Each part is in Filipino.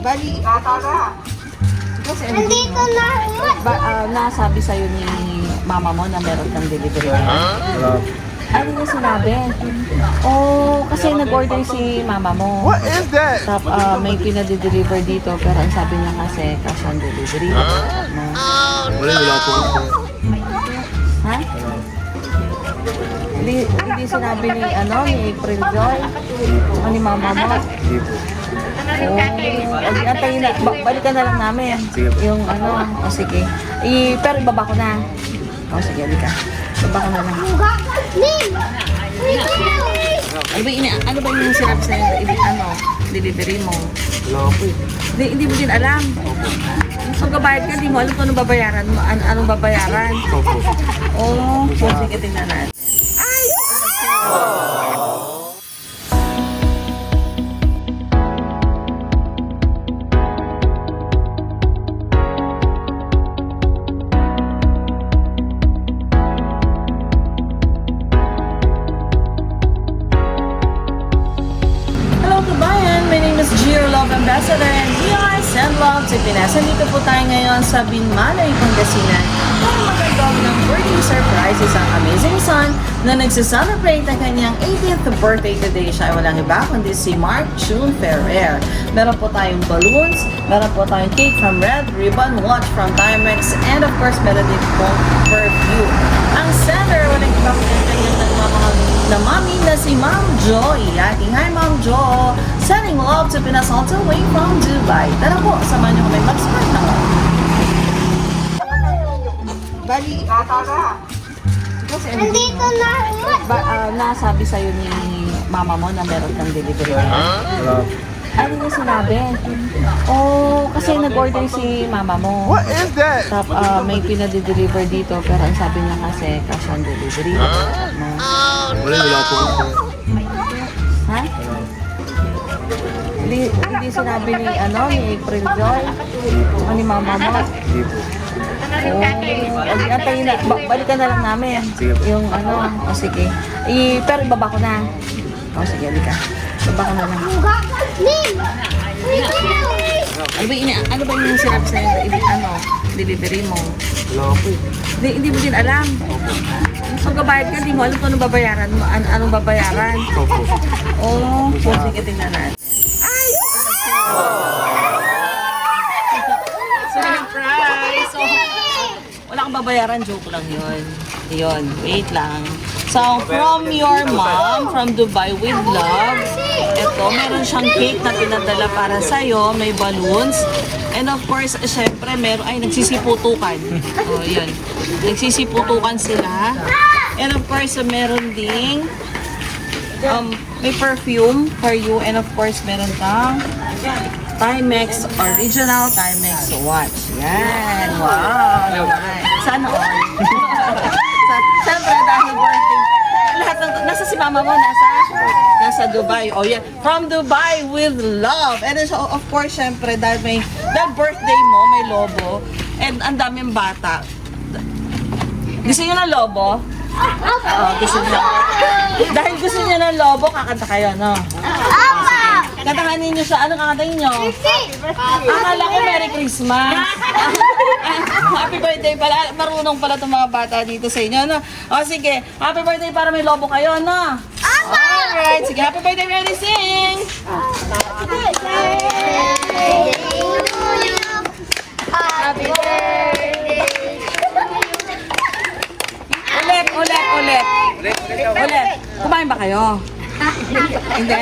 Bali, Nandito na. Nasabi sa'yo ni mama mo na meron kang delivery. Ano yung sinabi? Oh, kasi nag-order si mama mo. What is that? May pinade-deliver dito pero ang sabi niya kasi cash on delivery. Wala po. Ha? Hindi sinabi ni April Joy o ni mama mo. Hindi po. Antayin na, balikan na lang namin. Sige po. Yung sige. Pero ibaba ko na. Sige, halika. Ibaba ko na lang. Ano ba yung sinabi sa'yo? Delivery mo? Wala po. Hindi mo din alam. Kung gabayad ka, hindi mo alam kung anong babayaran mo. Anong babayaran? Opo. Sige, tingnan natin. Hello kabayan! My name is Gio Love Ambassador and we are Send Love to Pinas. Nandito po tayo ngayon sa Binmalay, Pangasinan para magandang ng birthday surprise isang amazing son na nagsiselebrate ang kanyang 80th birthday today. Siya ay walang iba kundi si Mark June Ferrer. Meron po tayong balloons, meron po tayong cake from Red Ribbon, watch from Timex, and of course meron din pong perfume. Ang seller, walang iba kundi ang kanyang nagmamahal na mami na si Ma'am Joy. Ating hi Ma'am Jo! Sending love to Pinas all the way from Dubai. Tara po, samahan niyo kami mag-start na love. bali, Nandito na. Nasabi sa'yo ni mama mo na meron kang delivery. Wala. Ano yung sinabi? Oh, kasi nag-order si mama mo. What is that? May pinade-deliver dito pero ang sabi niya kasi cash on delivery. Wala po. Ha? Hindi sinabi ni April Joy o ni mama mo. Hindi po. Antayin na, balikan na lang namin. Sige po. Yung sige. Pero ibaba ko na. Sige, halika. Ibaba ko na lang. Ano ba yung sinabi sa'yo? Delivery mo? Wala po. Hindi mo din alam. Kung gabayad ka, hindi mo alam kung anong babayaran mo. Anong babayaran? Opo. Sige, tingnan natin. Surprise! So, wala kang babayaran, joke lang yun. Yun, wait lang. So, from your mom, from Dubai with love, eto, meron siyang cake na pinadala para sa'yo, may balloons, and of course, syempre, nagsisiputukan. Yun. Nagsisiputukan sila. And of course, meron ding may perfume for you, and of course, meron kang Timex, original Timex watch. Yan. Wow. Nice. Sana all. Siyempre, dahil birthday. Lahat ng, nasa si mama mo, nasa Dubai. Oh, yan. From Dubai with love. And then, so, of course, siyempre, dahil birthday mo, may lobo. And ang daming bata. Gusto niyo ng lobo? Oo, gusto niyo. Dahil gusto niyo ng lobo, kakanta kayo, no? Kantahan ninyo siya. Anong kakantahin nyo? Akala ko Merry Christmas. Happy birthday pala. Marunong pala itong mga bata dito sa inyo, no? O sige, happy birthday para may lobo kayo, no? Alright, sige, happy birthday, ready, sing! Happy birthday! Ulit. Kumain ba kayo? Hindi.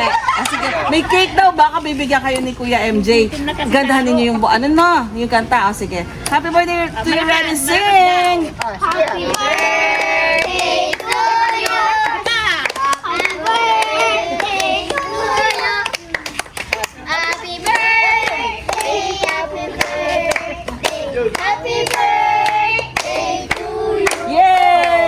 Sige. May cake daw. Baka bibigyan kayo ni Kuya MJ. Gandahan ninyo yung yung kanta. Sige. Happy birthday to you, ready, sing! Happy birthday to you. Happy birthday to you. Happy birthday. Happy birthday. Happy birthday to you. Yay!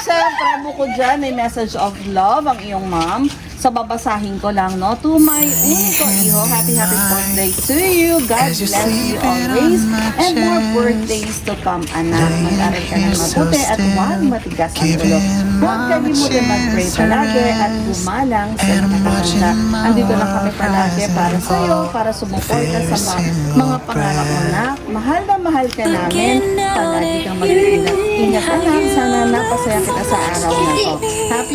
syempre, bukod dyan, may message of love ang iyong mom. So, babasahin ko lang, no? To my uniko iho, happy birthday to you. God bless you always. And more birthdays to come, anak. Mag-aral ka ng mabuti at huwag matigas ang ulo. Huwag kalimutin mag-pray palagi at gumalang sa nakakanda. Andito lang kami palagi para sa iyo, para sumuporta sa mga pangarap mo na. Mahal na mahal ka namin. Palagi kang mag-ingat anak. Sana napasaya kita sa araw na to.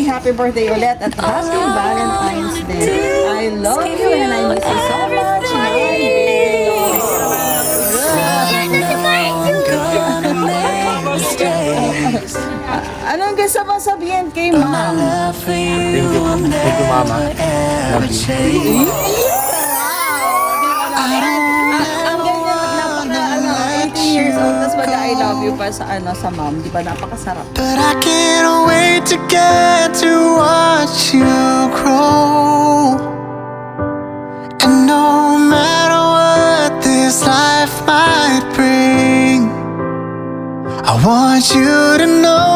Happy birthday ulit at happy Valentine's Day. I love you and I miss you so much. My baby Anong gusto mo sabihin kay mom? Thank you, mama. Love you. Ang ganyan, 80 years old, tapos mag-I love you pa sa mom. Di ba napakasarap? But I can't wait to get to watch you grow. And no matter what this life might bring, I want you to know